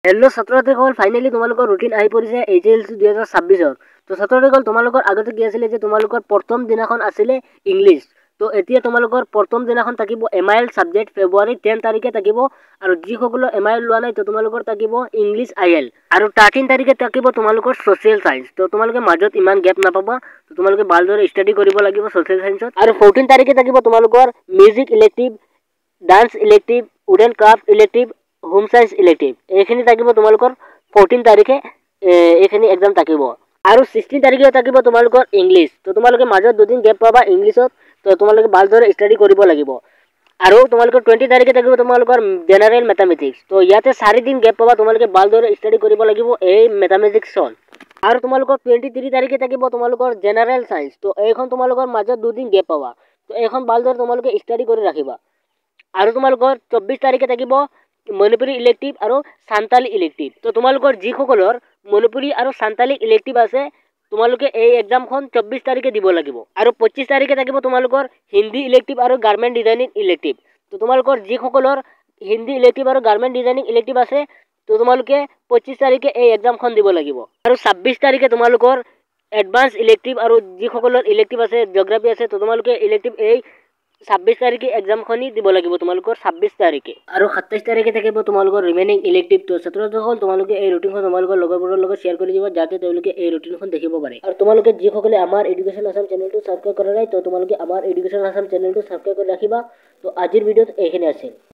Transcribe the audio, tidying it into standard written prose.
Hello' ছাত্ৰ-ছাত্ৰীসকল, finally তোমালোকৰ routine আহি পৰিছে HLC 2026 তো ছাত্ৰ-ছাত্ৰীসকল, তোমালোকৰ আগতে কি আছিলে যে তোমালোকৰ প্ৰথম দিনাখন আছিলে ইংলিছ। তো এতিয়া তোমালোকৰ প্ৰথম দিনাখন থাকিব MIL ছাবজেক্ট ফেব্ৰুৱাৰী 10 তাৰিখে থাকিব, আৰু যিসকলৰ MIL লোৱা নাই তো তোমালোকৰ থাকিব ইংলিছ IL, আৰু 13 তাৰিখে থাকিব তোমালোকৰ ছ'চিয়েল সায়েন্স। তো তোমালোকে মাজত ইমান গেপ নাপাবা, তো তোমালোকে ভালদৰে ষ্টাডি কৰিব লাগিব ছ'চিয়েল সায়েন্সত। আৰু 14 তাৰিখে থাকিব তোমালোকৰ music elective, dance elective, wood and craft elective, home science elective. এইখিনি থাকিব তোমালোকৰ 14 তাৰিখে এইখিনি এক্সাম থাকিব। আৰু 16 তাৰিখে থাকিব তোমালোকৰ ইংলিছ। তো তোমালোকে মাজত দুদিন গেপ পাবা ইংলিছত, তো তোমালোকে ভালদৰে ষ্টাডি কৰিব লাগিব। আৰু তোমালোকৰ 20 তাৰিখে থাকিব তোমালোকৰ জেনাৰেল মেথামেটিক্স। তো ইয়াতে 4 দিন গেপ পাবা, তোমালোকে ভালদৰে ষ্টাডি কৰিব লাগিব এই মেথামেটিক্সত। আৰু তোমালোকৰ 23 তাৰিখে থাকিব তোমালোকৰ জেনাৰেল সায়েন্স। তো এইখন তোমালোকৰ মাজত দুদিন গেপ পাবা, তো এইখন ভালদৰে তোমালোকে ষ্টাডি কৰি ৰাখিবা। আৰু তোমালোকৰ 24 তাৰিখে থাকিব মণিপুৰী ইলেক্টিভ আৰু সান্তালী ইলেক্টিভ। তো তোমালোকৰ যিসকলৰ মণিপুৰী আৰু সান্তালী ইলেক্টিভ আছে, তোমালোকে এই এক্সামখন 24 তাৰিখে দিব লাগিব। আৰু 25 তাৰিখে থাকিব তোমালোকৰ হিন্দী ইলেক্টিভ আৰু গাৰ্মেণ্ট ডিজাইনিং ইলেক্টিভ। তো তোমালোকৰ যিসকলৰ হিন্দী ইলেক্টিভ আৰু গাৰ্মেণ্ট ডিজাইনিং ইলেক্টিভ আছে, তো তোমালোকে 25 তাৰিখে এই এক্সামখন দিব লাগিব। আৰু 26 তাৰিখে তোমালোকৰ এডভান্স ইলেক্টিভ আৰু যিসকলৰ ইলেক্টিভ আছে জিঅ'গ্ৰাফী আছে, তো তোমালোকে ইলেক্টিভ এই 26 তাৰিখে এক্সামখনি দিব লাগিব তোমালোকৰ 26 তাৰিখে। আৰু 27 তাৰিখে থাকিব তোমালোকৰ ৰিমেইনিং ইলেক্টিভ। তো ছাত্ৰ-ছাত্ৰীসকল, তোমালোকে এই ৰুটিনখন তোমালোকৰ লগৰবোৰৰ লগত শ্বেয়াৰ কৰি দিবা, যাতে তেওঁলোকে এই ৰুটিনখন দেখিব পাৰে। আৰু তোমালোকে যিসকলে আমাৰ এডুকেশ্যন আছাম চেনেলটো ছাবস্ক্ৰাইব কৰা নাই, তো তোমালোকে আমাৰ এডুকেশ্যন আছাম চেনেলটো ছাবস্ক্ৰাইব কৰি ৰাখিবা। তো আজিৰ ভিডিঅ'ত এইখিনি আছিল।